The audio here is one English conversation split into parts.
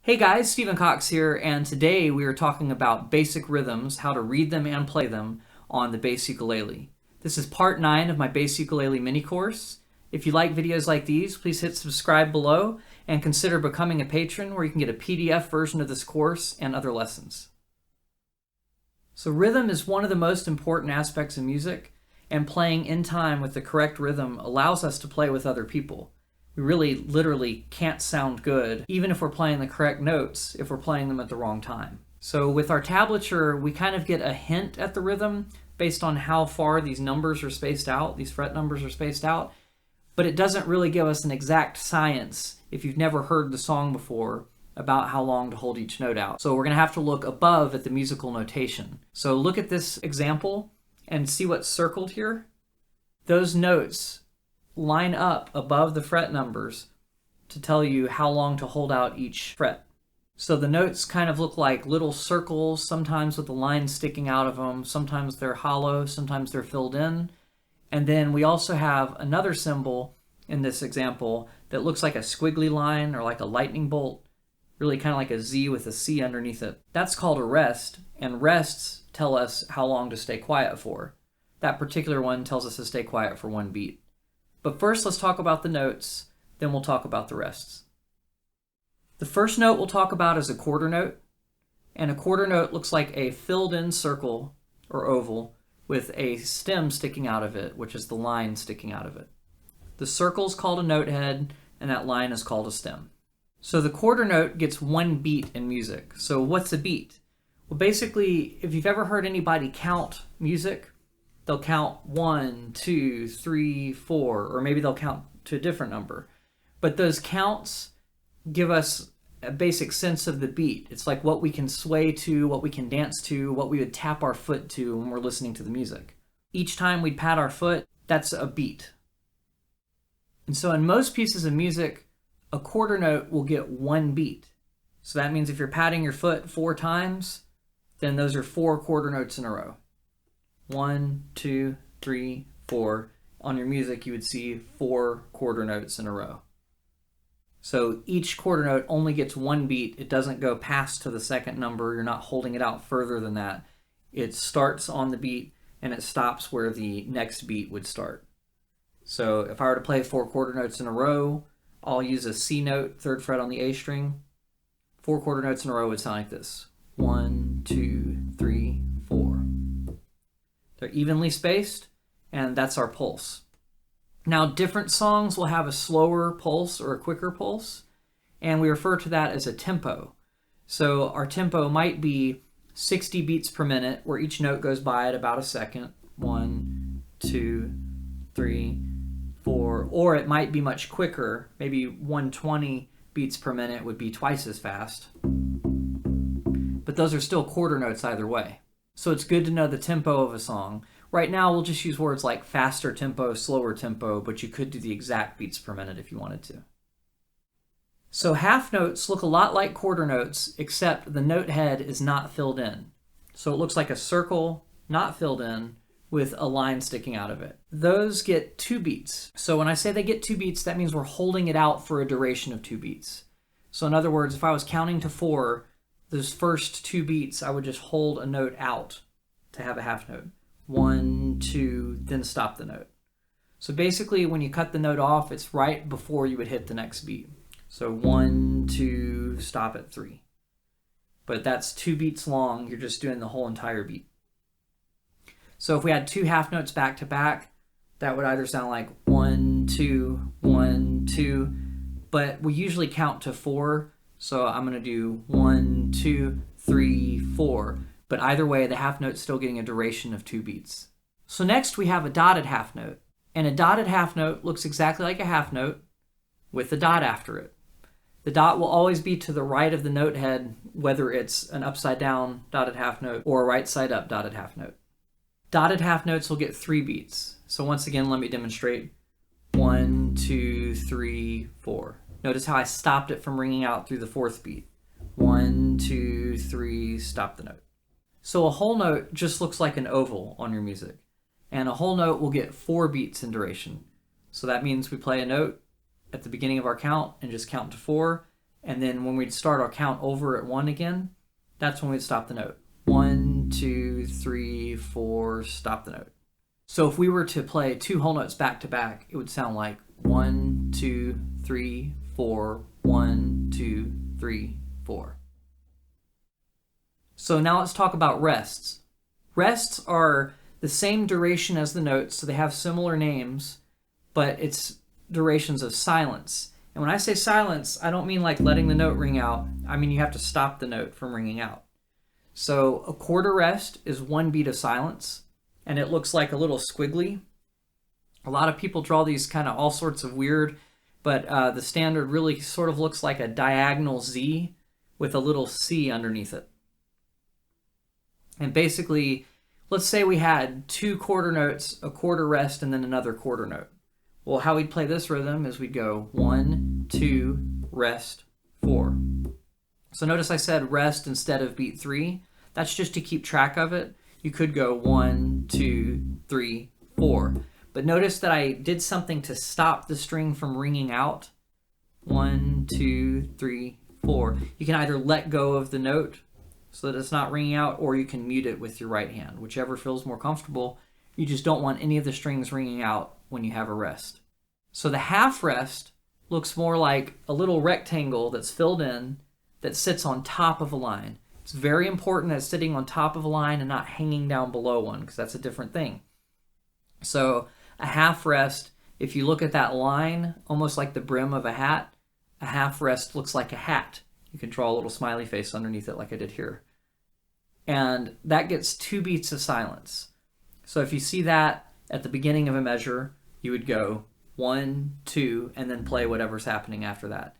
Hey guys, Stephen Cox here, and today we are talking about basic rhythms, how to read them and play them on the bass ukulele. This is part 9 of my bass ukulele mini course. If you like videos like these, please hit subscribe below and consider becoming a patron where you can get a PDF version of this course and other lessons. So rhythm is one of the most important aspects of music, and playing in time with the correct rhythm allows us to play with other people. We really literally can't sound good, even if we're playing the correct notes, if we're playing them at the wrong time. So with our tablature, we kind of get a hint at the rhythm based on how far these numbers are spaced out, these fret numbers are spaced out, but it doesn't really give us an exact science if you've never heard the song before about how long to hold each note out. So we're gonna have to look above at the musical notation. So look at this example and see what's circled here. Those notes line up above the fret numbers to tell you how long to hold out each fret. So the notes kind of look like little circles, sometimes with the lines sticking out of them, sometimes they're hollow, sometimes they're filled in. And then we also have another symbol in this example that looks like a squiggly line or like a lightning bolt, really kind of like a Z with a C underneath it. That's called a rest, and rests tell us how long to stay quiet for. That particular one tells us to stay quiet for 1 beat. But first, let's talk about the notes, then we'll talk about the rests. The first note we'll talk about is a quarter note, and a quarter note looks like a filled-in circle or oval with a stem sticking out of it, which is the line sticking out of it. The circle is called a note head, and that line is called a stem. So the quarter note gets 1 beat in music. So what's a beat? Well, basically, if you've ever heard anybody count music, they'll count 1, 2, 3, 4, or maybe they'll count to a different number. But those counts give us a basic sense of the beat. It's like what we can sway to, what we can dance to, what we would tap our foot to when we're listening to the music. Each time we'd pat our foot, that's a beat. And so in most pieces of music, a quarter note will get 1 beat. So that means if you're patting your foot 4 times, then those are 4 quarter notes in a row. 1, 2, 3, 4. On your music, you would see 4 quarter notes in a row. So each quarter note only gets 1 beat. It doesn't go past to the second number. You're not holding it out further than that. It starts on the beat and it stops where the next beat would start. So if I were to play 4 quarter notes in a row, I'll use a C note, 3rd fret on the A string. 4 quarter notes in a row would sound like this. 1, 2, 3, 4. They're evenly spaced, and that's our pulse. Now, different songs will have a slower pulse or a quicker pulse, and we refer to that as a tempo. So our tempo might be 60 beats per minute, where each note goes by at about a second. 1, 2, 3, 4. Or it might be much quicker. Maybe 120 beats per minute would be twice as fast. But those are still quarter notes either way. So it's good to know the tempo of a song. Right now, we'll just use words like faster tempo, slower tempo, but you could do the exact beats per minute if you wanted to. So half notes look a lot like quarter notes, except the note head is not filled in. So it looks like a circle, not filled in, with a line sticking out of it. Those get 2 beats. So when I say they get 2 beats, that means we're holding it out for a duration of 2 beats. So in other words, if I was counting to 4, those first 2 beats, I would just hold a note out to have a half note. 1, 2, then stop the note. So basically, when you cut the note off, it's right before you would hit the next beat. So 1, 2, stop at 3. But that's 2 beats long. You're just doing the whole entire beat. So if we had 2 half notes back to back, that would either sound like 1, 2, 1, 2, but we usually count to 4. So I'm going to do 1, 2, 3, 4. But either way, the half note's still getting a duration of 2 beats. So next we have a dotted half note. And a dotted half note looks exactly like a half note with a dot after it. The dot will always be to the right of the note head, whether it's an upside down dotted half note or a right side up dotted half note. Dotted half notes will get 3 beats. So once again, let me demonstrate. 1, 2, 3, 4. Notice how I stopped it from ringing out through the 4th beat. 1, 2, 3, stop the note. So a whole note just looks like an oval on your music. And a whole note will get 4 beats in duration. So that means we play a note at the beginning of our count and just count to 4. And then when we'd start our count over at 1 again, that's when we'd stop the note. 1, 2, 3, 4, stop the note. So if we were to play 2 whole notes back to back, it would sound like 1, 2, 3, 4, 1, 2, 3, 4. So now let's talk about rests. Rests are the same duration as the notes, so they have similar names, but it's durations of silence. And when I say silence, I don't mean like letting the note ring out. I mean you have to stop the note from ringing out. So a quarter rest is 1 beat of silence, and it looks like a little squiggly. A lot of people draw these kind of all sorts of weird, but the standard really sort of looks like a diagonal Z with a little C underneath it. And basically, let's say we had 2 quarter notes, a quarter rest, and then another quarter note. Well, how we'd play this rhythm is we'd go 1, 2, rest, 4. So notice I said rest instead of beat 3. That's just to keep track of it. You could go 1, 2, 3, 4. But notice that I did something to stop the string from ringing out. 1, 2, 3, 4. You can either let go of the note so that it's not ringing out, or you can mute it with your right hand, whichever feels more comfortable. You just don't want any of the strings ringing out when you have a rest. So the half rest looks more like a little rectangle that's filled in that sits on top of a line. It's very important that it's sitting on top of a line and not hanging down below one, because that's a different thing. So a half rest, if you look at that line, almost like the brim of a half rest looks like a hat. You can draw a little smiley face underneath it like I did here. And that gets 2 beats of silence. So if you see that at the beginning of a measure, you would go 1, 2, and then play whatever's happening after that.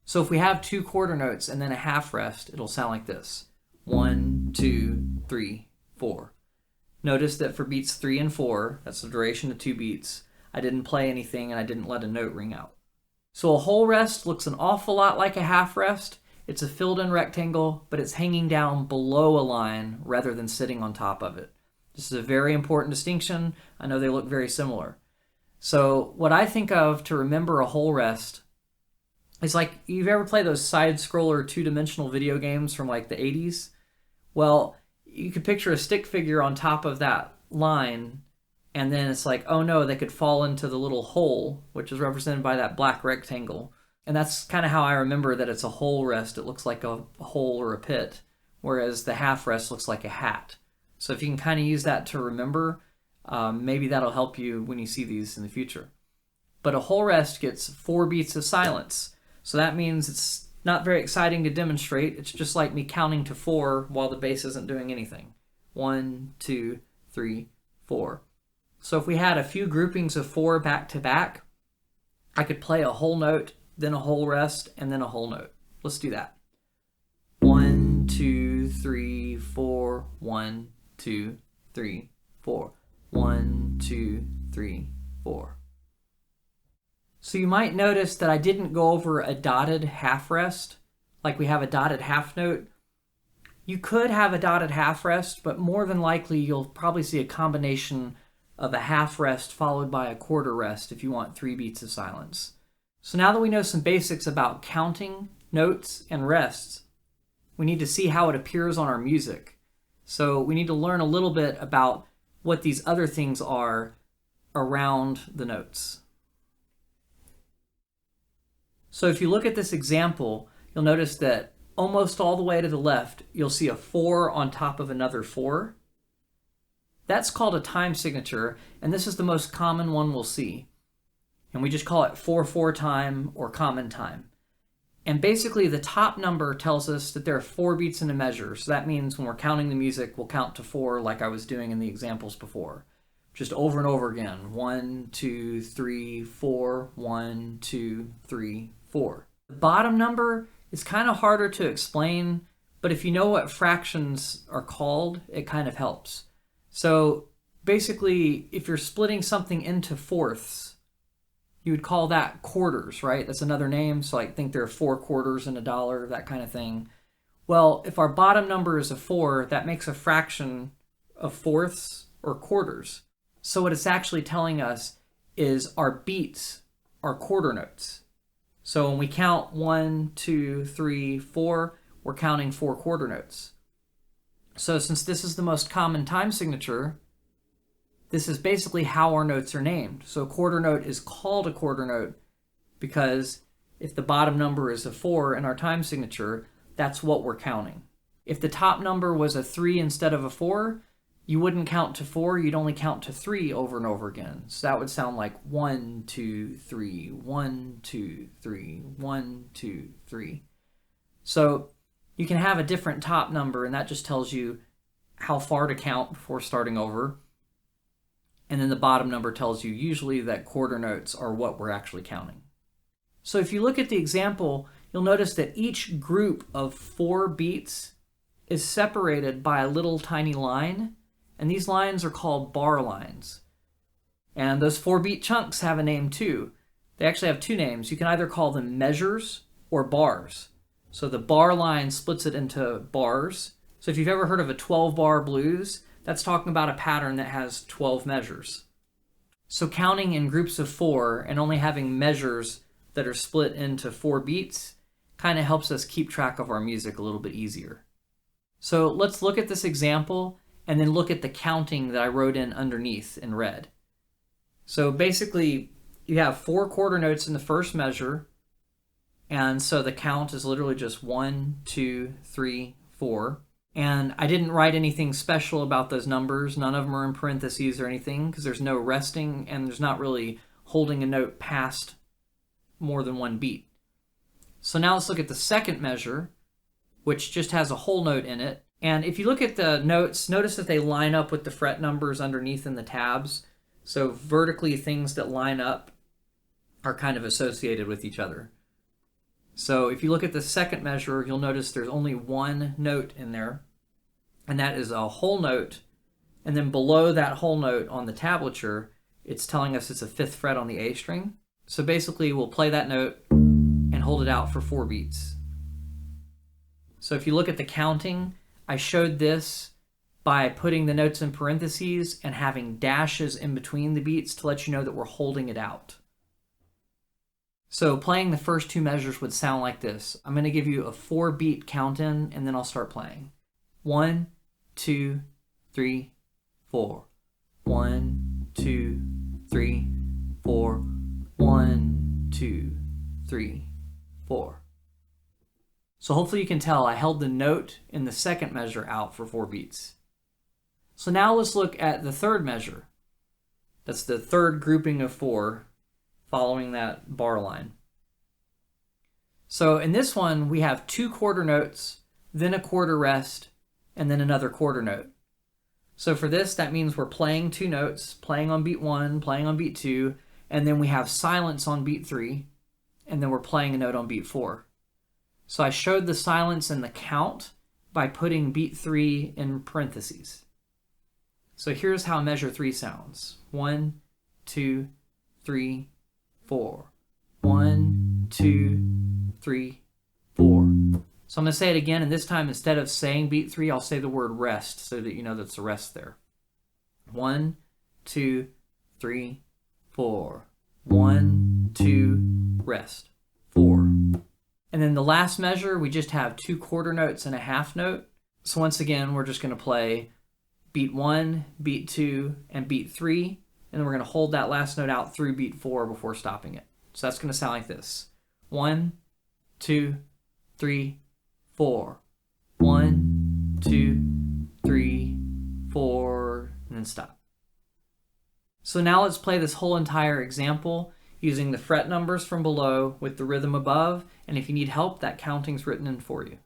So if we have 2 quarter notes and then a half rest, it'll sound like this. 1, 2, 3, 4. Notice that for beats 3 and 4, that's the duration of 2 beats, I didn't play anything and I didn't let a note ring out. So a whole rest looks an awful lot like a half rest. It's a filled-in rectangle, but it's hanging down below a line rather than sitting on top of it. This is a very important distinction. I know they look very similar. So what I think of to remember a whole rest is like, you've ever played those side-scroller 2-dimensional video games from like the 80s? Well, you could picture a stick figure on top of that line, and then it's like, oh no, they could fall into the little hole, which is represented by that black rectangle. And that's kind of how I remember that it's a whole rest. It looks like a hole or a pit, whereas the half rest looks like a hat. So if you can kind of use that to remember, maybe that'll help you when you see these in the future. But a whole rest gets 4 beats of silence. So that means it's not very exciting to demonstrate. It's just like me counting to 4 while the bass isn't doing anything. 1, 2, 3, 4. So if we had a few groupings of 4 back to back, I could play a whole note, then a whole rest, and then a whole note. Let's do that. 1, 2, 3, 4, 1, 2, 3, 4. 1, 2, 3, 4. So you might notice that I didn't go over a dotted half rest, like we have a dotted half note. You could have a dotted half rest, but more than likely you'll probably see a combination of a half rest followed by a quarter rest if you want 3 beats of silence. So now that we know some basics about counting, notes, and rests, we need to see how it appears on our music. So we need to learn a little bit about what these other things are around the notes. So if you look at this example, you'll notice that almost all the way to the left, you'll see a 4 on top of another 4. That's called a time signature, and this is the most common one we'll see. And we just call it 4/4 time or common time. And basically the top number tells us that there are 4 beats in a measure. So that means when we're counting the music, we'll count to 4 like I was doing in the examples before. Just over and over again. 1, 2, 3, 4, 1, 2, 3, 4. The bottom number is kind of harder to explain, but if you know what fractions are called, it kind of helps. So basically, if you're splitting something into fourths, you would call that quarters, right? That's another name. So I think there are 4 quarters in a dollar, that kind of thing. Well, if our bottom number is a 4, that makes a fraction of fourths or quarters. So what it's actually telling us is our beats are quarter notes. So when we count 1, 2, 3, 4, we're counting 4 quarter notes. So since this is the most common time signature, this is basically how our notes are named. So a quarter note is called a quarter note because if the bottom number is a 4 in our time signature, that's what we're counting. If the top number was a 3 instead of a 4, you wouldn't count to 4, you'd only count to 3 over and over again. So that would sound like 1, 2, 3, 1, 2, 3, 1, 2, 3. So you can have a different top number, and that just tells you how far to count before starting over. And then the bottom number tells you usually that quarter notes are what we're actually counting. So if you look at the example, you'll notice that each group of 4 beats is separated by a little tiny line, and these lines are called bar lines. And those 4-beat chunks have a name too. They actually have 2 names. You can either call them measures or bars. So the bar line splits it into bars. So if you've ever heard of a 12-bar blues, that's talking about a pattern that has 12 measures. So counting in groups of 4 and only having measures that are split into 4 beats kind of helps us keep track of our music a little bit easier. So let's look at this example and then look at the counting that I wrote in underneath in red. So basically, you have 4 quarter notes in the first measure, and so the count is literally just 1, 2, 3, 4. And I didn't write anything special about those numbers. None of them are in parentheses or anything because there's no resting and there's not really holding a note past more than 1 beat. So now let's look at the second measure, which just has a whole note in it. And if you look at the notes, notice that they line up with the fret numbers underneath in the tabs. So vertically, things that line up are kind of associated with each other. So if you look at the second measure, you'll notice there's only 1 note in there, and that is a whole note. And then below that whole note on the tablature, it's telling us it's a 5th fret on the A string. So basically, we'll play that note and hold it out for 4 beats. So if you look at the counting, I showed this by putting the notes in parentheses and having dashes in between the beats to let you know that we're holding it out. So playing the first 2 measures would sound like this. I'm going to give you a 4-beat count in, and then I'll start playing. 1, 2, 3, 4. 1, 2, 3, 4. 1, 2, 3, 4. So hopefully you can tell I held the note in the second measure out for 4 beats. So now let's look at the third measure. That's the third grouping of 4 following that bar line. So in this one, we have 2 quarter notes, then a quarter rest, and then another quarter note. So for this, that means we're playing 2 notes, playing on beat 1, playing on beat 2, and then we have silence on beat 3, and then we're playing a note on beat 4. So I showed the silence and the count by putting beat 3 in parentheses. So here's how measure 3 sounds. 1, 2, 3, 4. 1, 2, 3, 4. So I'm going to say it again, and this time instead of saying beat 3, I'll say the word rest so that you know that's a rest there. 1, 2, 3, 4. 1, 2, rest. 4. And then the last measure, we just have 2 quarter notes and a half note. So once again, we're just going to play beat 1, beat 2, and beat 3. And then we're going to hold that last note out through beat 4 before stopping it. So that's going to sound like this. 1, 2, 3, 4. 1, 2, 3, 4, and then stop. So now let's play this whole entire example using the fret numbers from below with the rhythm above, and if you need help, that counting's written in for you.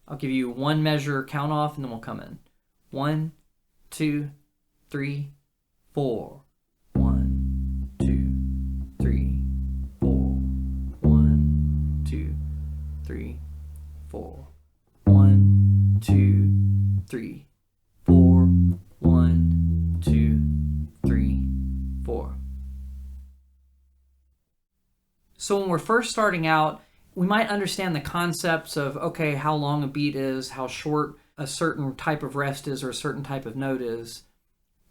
I'll give you 1 measure count off, and then we'll come in. 1, 2, 3, 4. 1, 2, 3, 4. 1, 2, 3, 4. 1, 2, 3, 4. 1, 2, 3, 4. So when we're first starting out, we might understand the concepts of, okay, how long a beat is, how short a certain type of rest is or a certain type of note is,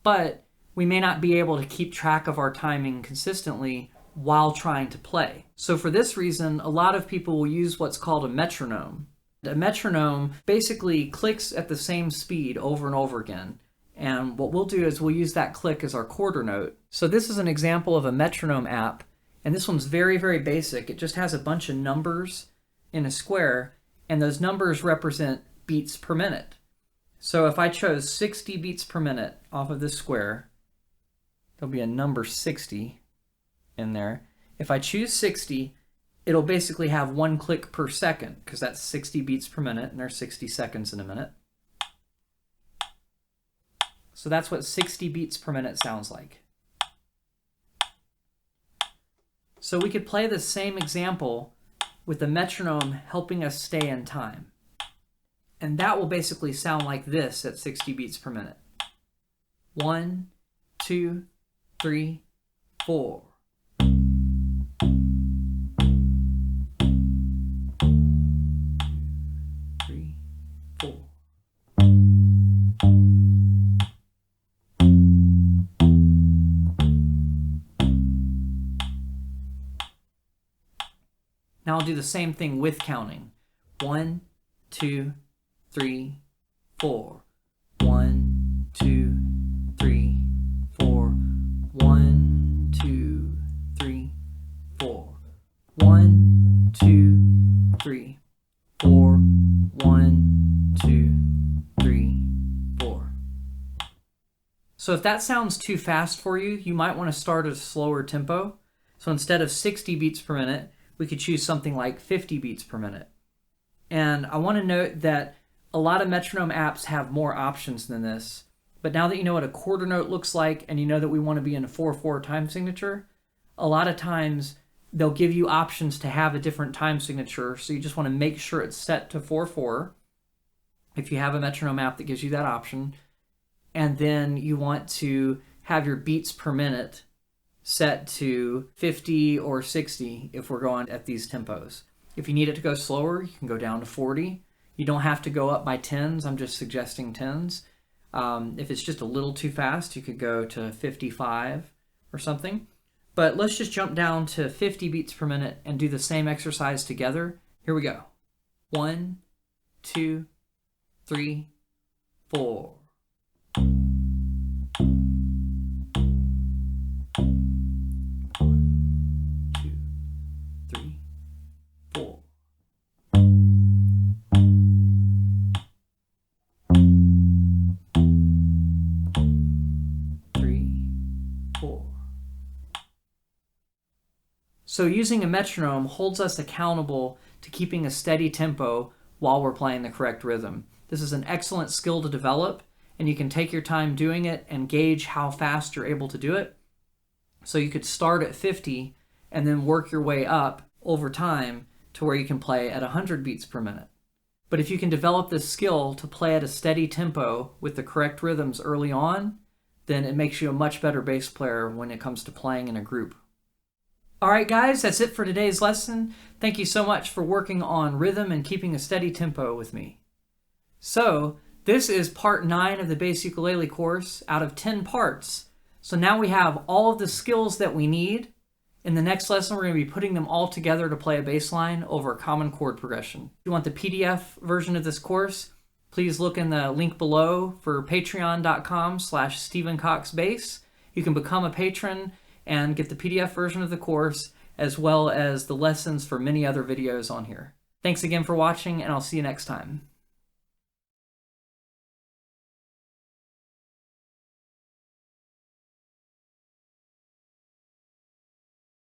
but we may not be able to keep track of our timing consistently while trying to play. So for this reason, a lot of people will use what's called a metronome. A metronome basically clicks at the same speed over and over again. And what we'll do is we'll use that click as our quarter note. So this is an example of a metronome app. And this one's very, very basic. It just has a bunch of numbers in a square, and those numbers represent beats per minute. So if I chose 60 beats per minute off of this square, there'll be a number 60 in there. If I choose 60, it'll basically have 1 click per second, because that's 60 beats per minute, and there's 60 seconds in a minute. So that's what 60 beats per minute sounds like. So we could play the same example with the metronome helping us stay in time. And that will basically sound like this at 60 beats per minute. 1, 2, 3, 4. Now I'll do the same thing with counting. 1, 2, 3, 4. 1, 2, 3, 4. 1, 2, 3, 4. 1, 2, 3, 4. 1, 2, 3, 4. So if that sounds too fast for you, you might want to start at a slower tempo. So instead of 60 beats per minute, we could choose something like 50 beats per minute. And I want to note that a lot of metronome apps have more options than this. But now that you know what a quarter note looks like, and you know that we want to be in a 4/4 time signature, a lot of times they'll give you options to have a different time signature. So you just want to make sure it's set to 4/4 if you have a metronome app that gives you that option. And then you want to have your beats per minute set to 50 or 60 if we're going at these tempos. If you need it to go slower, you can go down to 40. You don't have to go up by tens. I'm just suggesting tens. If it's just a little too fast, you could go to 55 or something. But let's just jump down to 50 beats per minute and do the same exercise together. Here we go. 1, 2, 3, 4. 4. So using a metronome holds us accountable to keeping a steady tempo while we're playing the correct rhythm. This is an excellent skill to develop, and you can take your time doing it and gauge how fast you're able to do it. So you could start at 50 and then work your way up over time to where you can play at 100 beats per minute. But if you can develop this skill to play at a steady tempo with the correct rhythms early on, then it makes you a much better bass player when it comes to playing in a group. All right, guys, that's it for today's lesson. Thank you so much for working on rhythm and keeping a steady tempo with me. So, this is part 9 of the bass ukulele course out of 10 parts. So now we have all of the skills that we need. In the next lesson, we're going to be putting them all together to play a bass line over a common chord progression. If you want the PDF version of this course, please look in the link below for patreon.com/StephenCoxBass. You can become a patron and get the PDF version of the course, as well as the lessons for many other videos on here. Thanks again for watching, and I'll see you next time.